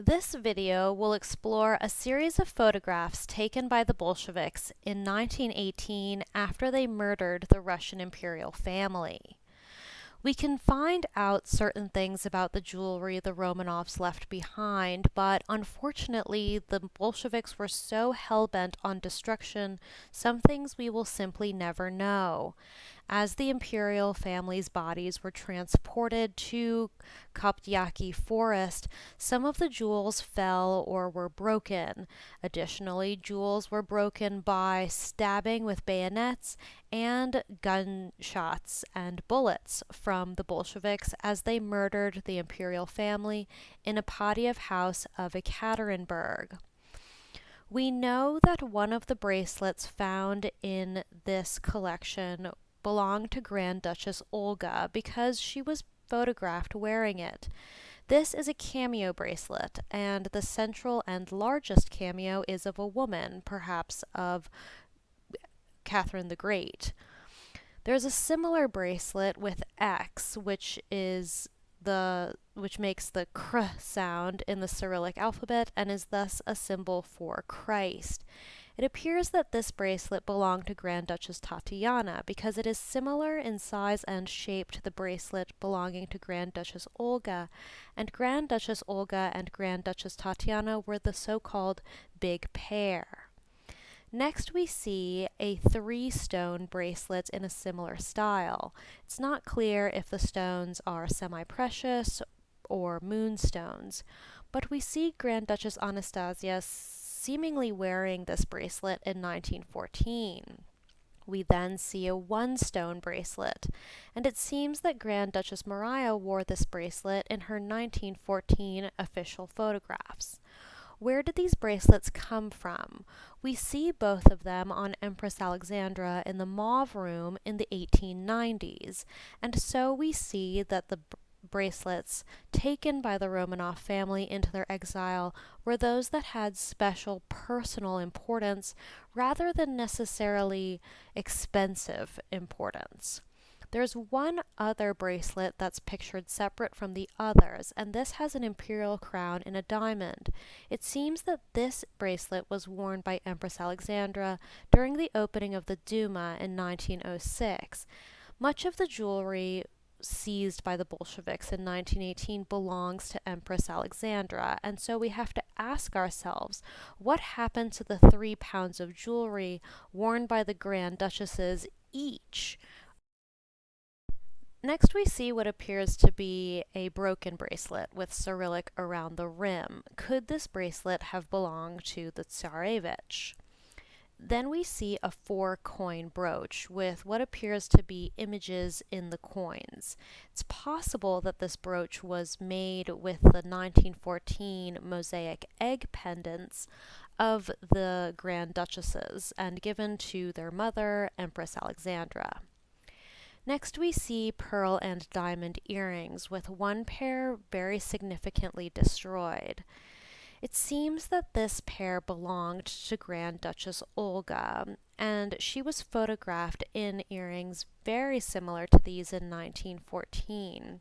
This video will explore a series of photographs taken by the Bolsheviks in 1918 after they murdered the Russian Imperial family. We can find out certain things about the jewelry the Romanovs left behind, but unfortunately the Bolsheviks were so hell-bent on destruction, some things we will simply never know. As the imperial family's bodies were transported to Koptyaki Forest, some of the jewels fell or were broken. Additionally, jewels were broken by stabbing with bayonets and gunshots and bullets from the Bolsheviks as they murdered the imperial family in a Padiev house of Ekaterinburg. We know that one of the bracelets found in this collection belonged to Grand Duchess Olga because she was photographed wearing it. This is a cameo bracelet, and the central and largest cameo is of a woman, perhaps of Catherine the Great. There's a similar bracelet with X, which makes the kr sound in the Cyrillic alphabet and is thus a symbol for Christ. It appears that this bracelet belonged to Grand Duchess Tatiana because it is similar in size and shape to the bracelet belonging to Grand Duchess Olga, and Grand Duchess Olga and Grand Duchess Tatiana were the so-called big pair. Next we see a 3-stone bracelet in a similar style. It's not clear if the stones are semi-precious or moonstones, but we see Grand Duchess Anastasia seemingly wearing this bracelet in 1914. We then see a 1-stone bracelet, and it seems that Grand Duchess Maria wore this bracelet in her 1914 official photographs. Where did these bracelets come from? We see both of them on Empress Alexandra in the Mauve Room in the 1890s, and so we see that the bracelets taken by the Romanov family into their exile were those that had special personal importance rather than necessarily expensive importance. There's one other bracelet that's pictured separate from the others, and this has an imperial crown in a diamond. It seems that this bracelet was worn by Empress Alexandra during the opening of the Duma in 1906. Much of the jewelry seized by the Bolsheviks in 1918 belongs to Empress Alexandra, and so we have to ask ourselves, what happened to the 3 pounds of jewelry worn by the Grand Duchesses each? Next we see what appears to be a broken bracelet with Cyrillic around the rim. Could this bracelet have belonged to the Tsarevich? Then we see a 4-coin brooch with what appears to be images in the coins. It's possible that this brooch was made with the 1914 mosaic egg pendants of the Grand Duchesses and given to their mother, Empress Alexandra. Next we see pearl and diamond earrings with one pair very significantly destroyed. It seems that this pair belonged to Grand Duchess Olga, and she was photographed in earrings very similar to these in 1914.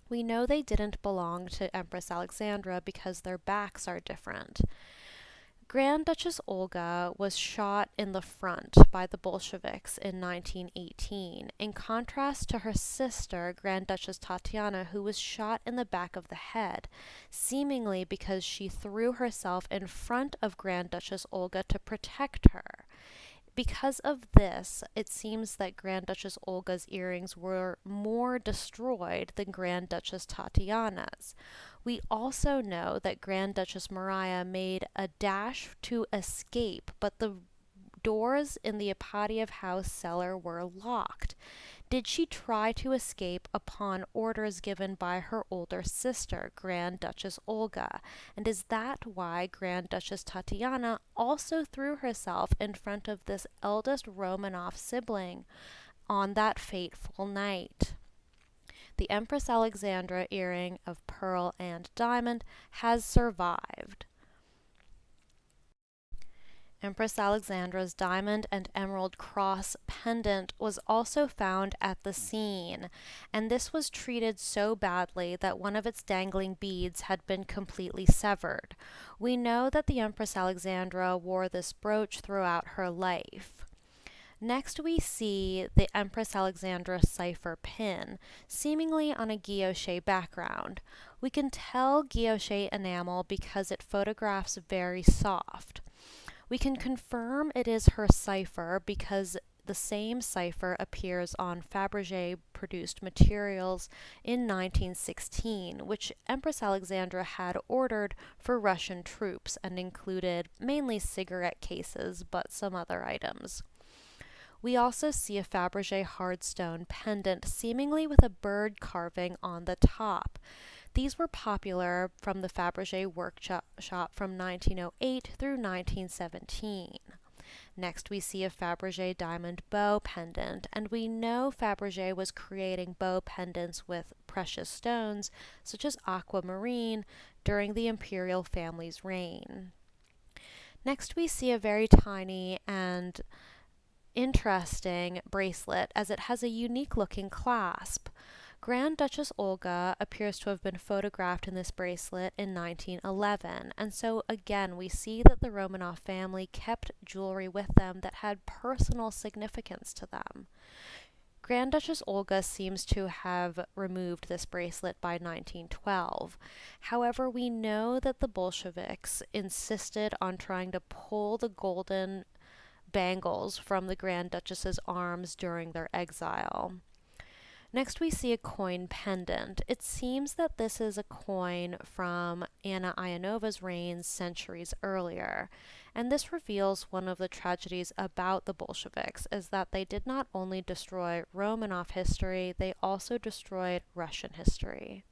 We know they didn't belong to Empress Alexandra because their backs are different. Grand Duchess Olga was shot in the front by the Bolsheviks in 1918, in contrast to her sister, Grand Duchess Tatiana, who was shot in the back of the head, seemingly because she threw herself in front of Grand Duchess Olga to protect her. Because of this, it seems that Grand Duchess Olga's earrings were more destroyed than Grand Duchess Tatiana's. We also know that Grand Duchess Maria made a dash to escape, but the doors in the Padiev house cellar were locked. Did she try to escape upon orders given by her older sister, Grand Duchess Olga? And is that why Grand Duchess Tatiana also threw herself in front of this eldest Romanov sibling on that fateful night? The Empress Alexandra earring of pearl and diamond has survived. Empress Alexandra's diamond and emerald cross pendant was also found at the scene, and this was treated so badly that one of its dangling beads had been completely severed. We know that the Empress Alexandra wore this brooch throughout her life. Next, we see the Empress Alexandra cipher pin, seemingly on a guilloche background. We can tell guilloche enamel because it photographs very soft. We can confirm it is her cipher because the same cipher appears on Fabergé produced materials in 1916, which Empress Alexandra had ordered for Russian troops and included mainly cigarette cases, but some other items. We also see a Fabergé hardstone pendant, seemingly with a bird carving on the top. These were popular from the Fabergé workshop from 1908 through 1917. Next, we see a Fabergé diamond bow pendant, and we know Fabergé was creating bow pendants with precious stones, such as aquamarine, during the Imperial family's reign. Next, we see a very tiny and interesting bracelet as it has a unique looking clasp. Grand Duchess Olga appears to have been photographed in this bracelet in 1911, and so again we see that the Romanov family kept jewelry with them that had personal significance to them. Grand Duchess Olga seems to have removed this bracelet by 1912. However, we know that the Bolsheviks insisted on trying to pull the golden bangles from the Grand Duchess's arms during their exile. Next, we see a coin pendant. It seems that this is a coin from Anna Ionova's reign centuries earlier, and this reveals one of the tragedies about the Bolsheviks is that they did not only destroy Romanov history, they also destroyed Russian history.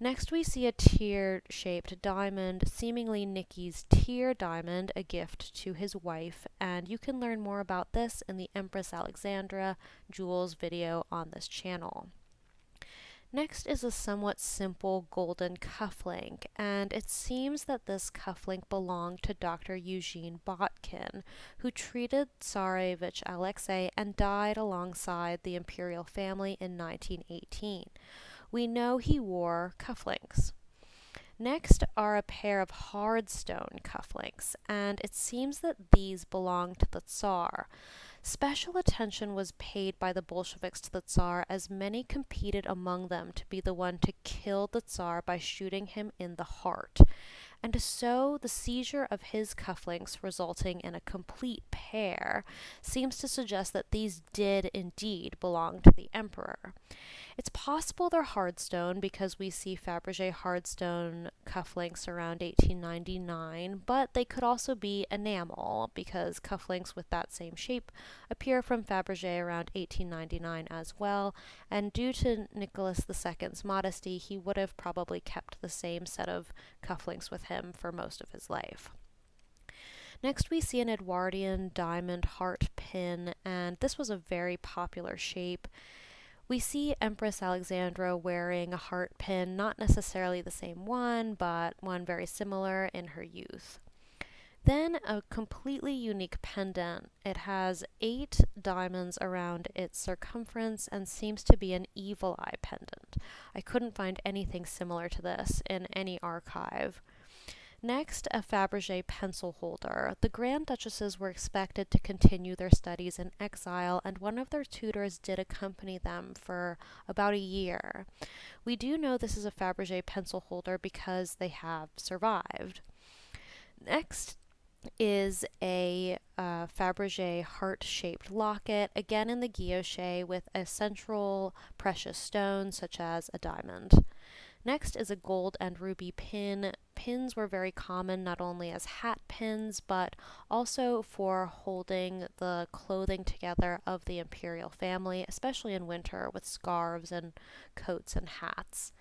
Next, we see a tear-shaped diamond, seemingly Nicky's tear diamond, a gift to his wife, and you can learn more about this in the Empress Alexandra Jewels video on this channel. Next is a somewhat simple golden cufflink, and it seems that this cufflink belonged to Dr. Eugene Botkin, who treated Tsarevich Alexei and died alongside the Imperial family in 1918. We know he wore cufflinks. Next are a pair of hardstone cufflinks, and it seems that these belong to the Tsar. Special attention was paid by the Bolsheviks to the Tsar, as many competed among them to be the one to kill the Tsar by shooting him in the heart. And so the seizure of his cufflinks, resulting in a complete pair, seems to suggest that these did indeed belong to the emperor. It's possible they're hardstone because we see Fabergé hardstone cufflinks around 1899, but they could also be enamel because cufflinks with that same shape appear from Fabergé around 1899 as well, and due to Nicholas II's modesty, he would have probably kept the same set of cufflinks with him for most of his life. Next, we see an Edwardian diamond heart pin, and this was a very popular shape. We see Empress Alexandra wearing a heart pin, not necessarily the same one, but one very similar in her youth. Then a completely unique pendant. It has 8 diamonds around its circumference and seems to be an evil eye pendant. I couldn't find anything similar to this in any archive. Next, a Fabergé pencil holder. The Grand Duchesses were expected to continue their studies in exile, and one of their tutors did accompany them for about a year. We do know this is a Fabergé pencil holder because they have survived. Next is a Fabergé heart-shaped locket, again in the guilloche with a central precious stone such as a diamond. Next is a gold and ruby pin. Pins were very common not only as hat pins, but also for holding the clothing together of the imperial family, especially in winter with scarves and coats and hats.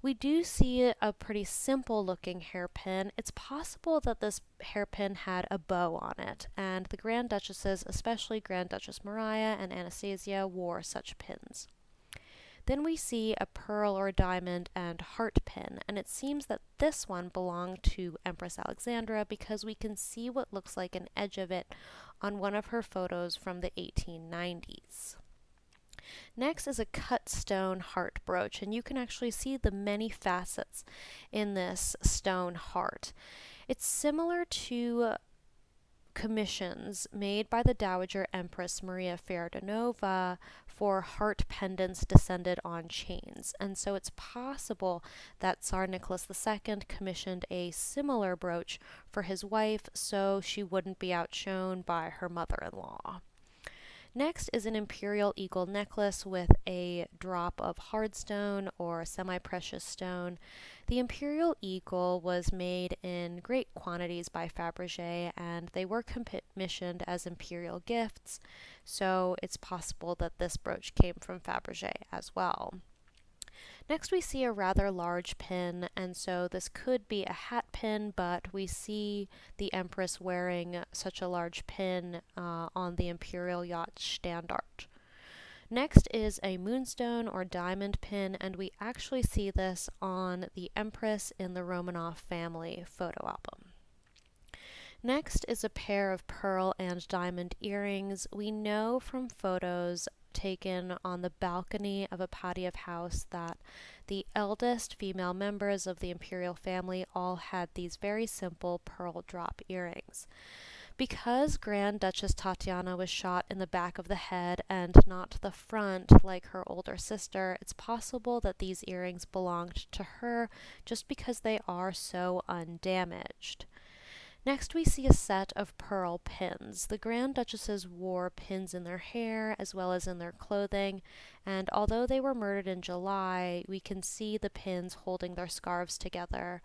We do see a pretty simple looking hairpin. It's possible that this hairpin had a bow on it, and the Grand Duchesses, especially Grand Duchess Maria and Anastasia, wore such pins. Then we see a pearl or diamond and heart pin, and it seems that this one belonged to Empress Alexandra because we can see what looks like an edge of it on one of her photos from the 1890s. Next is a cut stone heart brooch, and you can actually see the many facets in this stone heart. It's similar to commissions made by the Dowager Empress Maria Ferdinand for heart pendants descended on chains. And so it's possible that Tsar Nicholas II commissioned a similar brooch for his wife so she wouldn't be outshone by her mother-in-law. Next is an Imperial eagle necklace with a drop of hardstone or semi-precious stone. The Imperial eagle was made in great quantities by Fabergé, and they were commissioned as Imperial gifts, so it's possible that this brooch came from Fabergé as well. Next we see a rather large pin, and so this could be a hat pin, but we see the Empress wearing such a large pin on the Imperial yacht Standard. Next is a moonstone or diamond pin, and we actually see this on the Empress in the Romanov family photo album. Next is a pair of pearl and diamond earrings. We know from photos taken on the balcony of a Padiev house that the eldest female members of the Imperial family all had these very simple pearl drop earrings. Because Grand Duchess Tatiana was shot in the back of the head and not the front like her older sister, it's possible that these earrings belonged to her just because they are so undamaged. Next, we see a set of pearl pins. The Grand Duchesses wore pins in their hair as well as in their clothing, and although they were murdered in July, we can see the pins holding their scarves together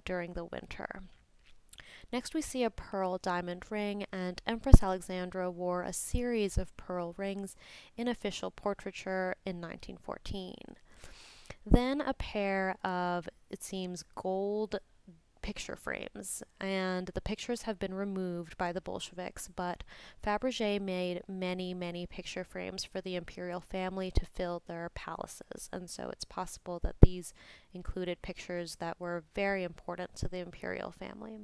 during the winter. Next, we see a pearl diamond ring, and Empress Alexandra wore a series of pearl rings in official portraiture in 1914. Then a pair of, it seems, gold picture frames, and the pictures have been removed by the Bolsheviks, but Fabergé made many picture frames for the imperial family to fill their palaces, and so it's possible that these included pictures that were very important to the imperial family.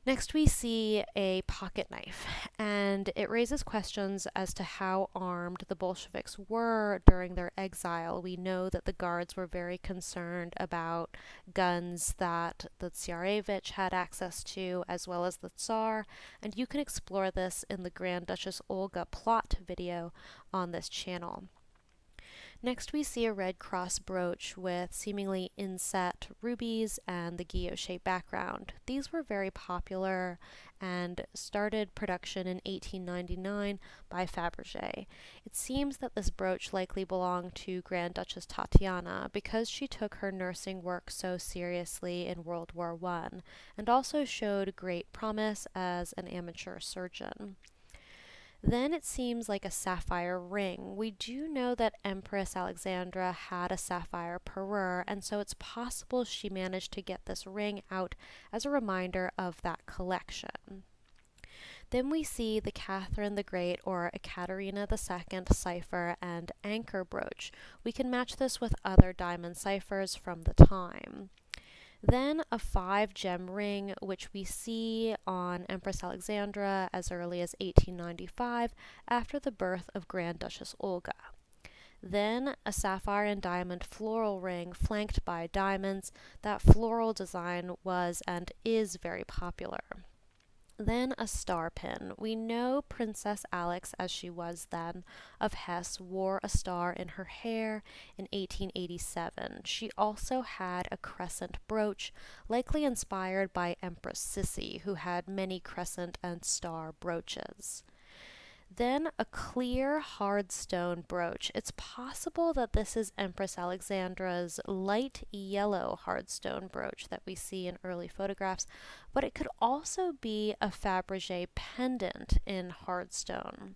Next we see a pocket knife, and it raises questions as to how armed the Bolsheviks were during their exile. We know that the guards were very concerned about guns that the Tsarevich had access to, as well as the Tsar, and you can explore this in the Grand Duchess Olga plot video on this channel. Next we see a Red Cross brooch with seemingly inset rubies and the guilloche background. These were very popular and started production in 1899 by Fabergé. It seems that this brooch likely belonged to Grand Duchess Tatiana because she took her nursing work so seriously in World War I and also showed great promise as an amateur surgeon. Then it seems like a sapphire ring. We do know that Empress Alexandra had a sapphire parure, and so it's possible she managed to get this ring out as a reminder of that collection. Then we see the Catherine the Great or Ekaterina II cipher and anchor brooch. We can match this with other diamond ciphers from the time. Then a 5-gem ring, which we see on Empress Alexandra as early as 1895 after the birth of Grand Duchess Olga. Then a sapphire and diamond floral ring flanked by diamonds. That floral design was and is very popular. Then a star pin. We know Princess Alex, as she was then, of Hesse, wore a star in her hair in 1887. She also had a crescent brooch, likely inspired by Empress Sissi, who had many crescent and star brooches. Then a clear hard stone brooch. It's possible that this is Empress Alexandra's light yellow hard stone brooch that we see in early photographs, but it could also be a Fabergé pendant in hard stone.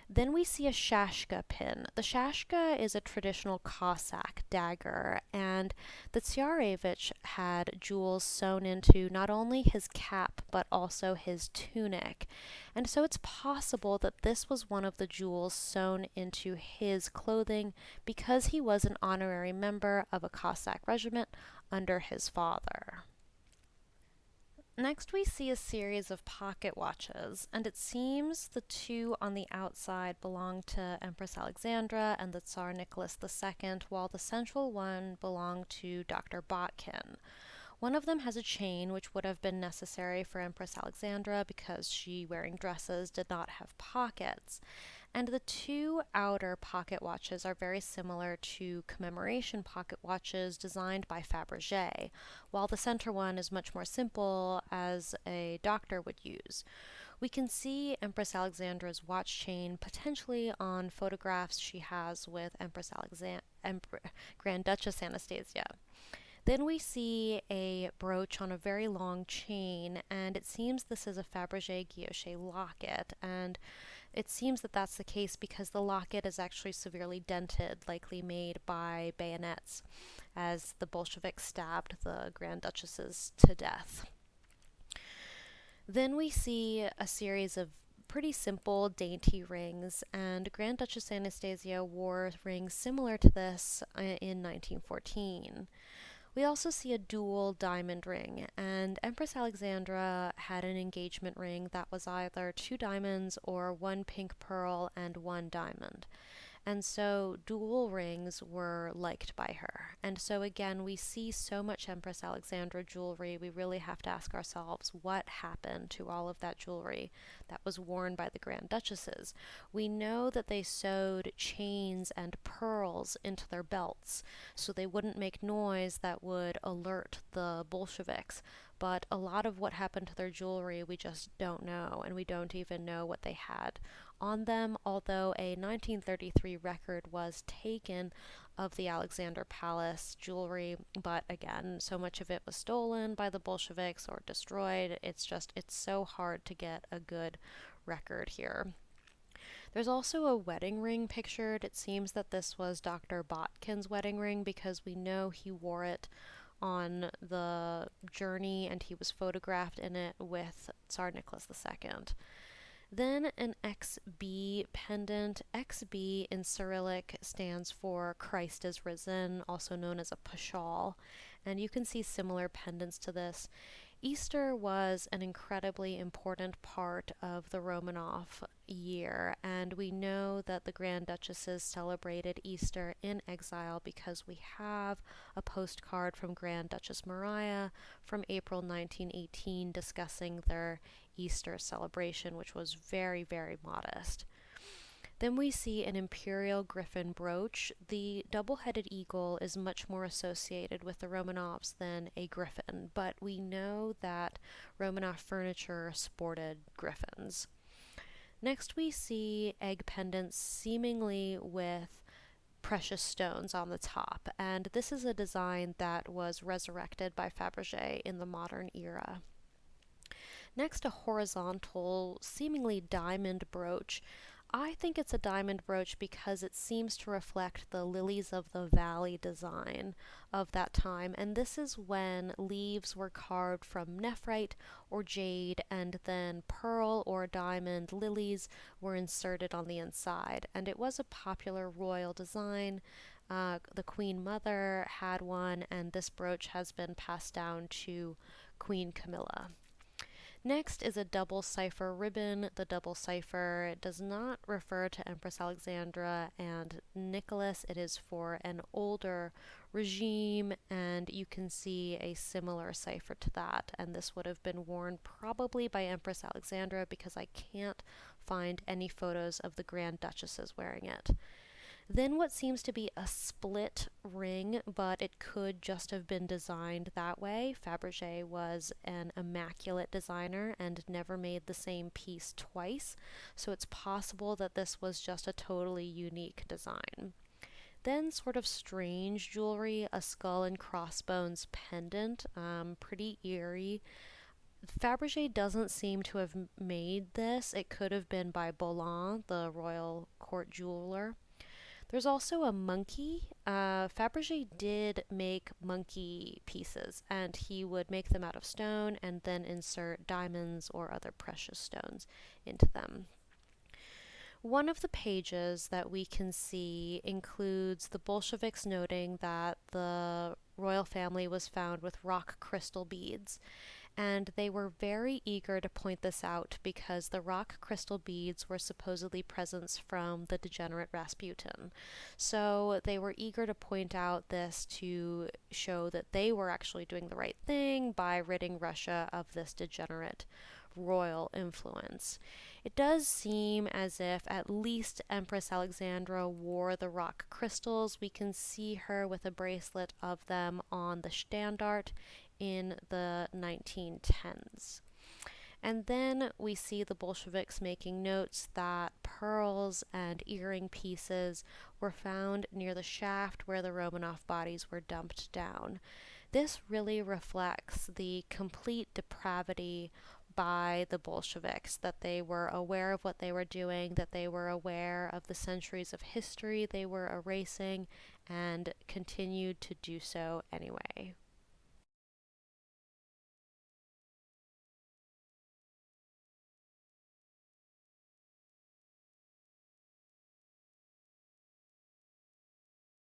Then we see a shashka pin. The shashka is a traditional Cossack dagger, and the Tsarevich had jewels sewn into not only his cap but also his tunic. And so it's possible that this was one of the jewels sewn into his clothing because he was an honorary member of a Cossack regiment under his father. Next, we see a series of pocket watches, and it seems the two on the outside belong to Empress Alexandra and the Tsar Nicholas II, while the central one belonged to Dr. Botkin. One of them has a chain, which would have been necessary for Empress Alexandra because she, wearing dresses, did not have pockets. And the two outer pocket watches are very similar to commemoration pocket watches designed by Fabergé, while the center one is much more simple, as a doctor would use. We can see Empress Alexandra's watch chain potentially on photographs she has with Grand Duchess Anastasia. Then we see a brooch on a very long chain, and it seems this is a Fabergé guilloche locket, and it seems that that's the case because the locket is actually severely dented, likely made by bayonets, as the Bolsheviks stabbed the Grand Duchesses to death. Then we see a series of pretty simple, dainty rings, and Grand Duchess Anastasia wore rings similar to this in 1914. We also see a dual diamond ring, and Empress Alexandra had an engagement ring that was either 2 diamonds or 1 pink pearl and 1 diamond. And so dual rings were liked by her. And so again, we see so much Empress Alexandra jewelry, we really have to ask ourselves what happened to all of that jewelry that was worn by the Grand Duchesses. We know that they sewed chains and pearls into their belts so they wouldn't make noise that would alert the Bolsheviks. But a lot of what happened to their jewelry we just don't know, and we don't even know what they had on them, although a 1933 record was taken of the Alexander Palace jewelry, but again, so much of it was stolen by the Bolsheviks or destroyed. It's so hard to get a good record here. There's also a wedding ring pictured. It seems that this was Dr. Botkin's wedding ring because we know he wore it on the journey and he was photographed in it with Tsar Nicholas II. Then an XB pendant. XB in Cyrillic stands for Christ is risen, also known as a pashal, and you can see similar pendants to this. Easter was an incredibly important part of the Romanov year, and we know that the Grand Duchesses celebrated Easter in exile because we have a postcard from Grand Duchess Maria from April 1918 discussing their Easter celebration, which was very, very modest. Then we see an Imperial griffin brooch. The double-headed eagle is much more associated with the Romanovs than a griffin, but we know that Romanov furniture sported griffins. Next we see egg pendants seemingly with precious stones on the top, and this is a design that was resurrected by Fabergé in the modern era. Next, a horizontal, seemingly diamond brooch. I think it's a diamond brooch because it seems to reflect the lilies of the valley design of that time, and this is when leaves were carved from nephrite or jade, and then pearl or diamond lilies were inserted on the inside, and it was a popular royal design. The Queen Mother had one, and this brooch has been passed down to Queen Camilla. Next is a double cipher ribbon. The double cipher does not refer to Empress Alexandra and Nicholas. It is for an older regime, and you can see a similar cipher to that. And this would have been worn probably by Empress Alexandra because I can't find any photos of the Grand Duchesses wearing it. Then what seems to be a split ring, but it could just have been designed that way. Fabergé was an immaculate designer and never made the same piece twice, so it's possible that this was just a totally unique design. Then sort of strange jewelry, a skull and crossbones pendant, pretty eerie. Fabergé doesn't seem to have made this. It could have been by Bolin, the royal court jeweler. There's also a monkey. Fabergé did make monkey pieces, and he would make them out of stone and then insert diamonds or other precious stones into them. One of the pages that we can see includes the Bolsheviks noting that the royal family was found with rock crystal beads, and they were very eager to point this out because the rock crystal beads were supposedly presents from the degenerate Rasputin. So they were eager to point out this to show that they were actually doing the right thing by ridding Russia of this degenerate royal influence. It does seem as if at least Empress Alexandra wore the rock crystals. We can see her with a bracelet of them on the standard in the 1910s. And then we see the Bolsheviks making notes that pearls and earring pieces were found near the shaft where the Romanov bodies were dumped down. This really reflects the complete depravity by the Bolsheviks, that they were aware of what they were doing, that they were aware of the centuries of history they were erasing, and continued to do so anyway.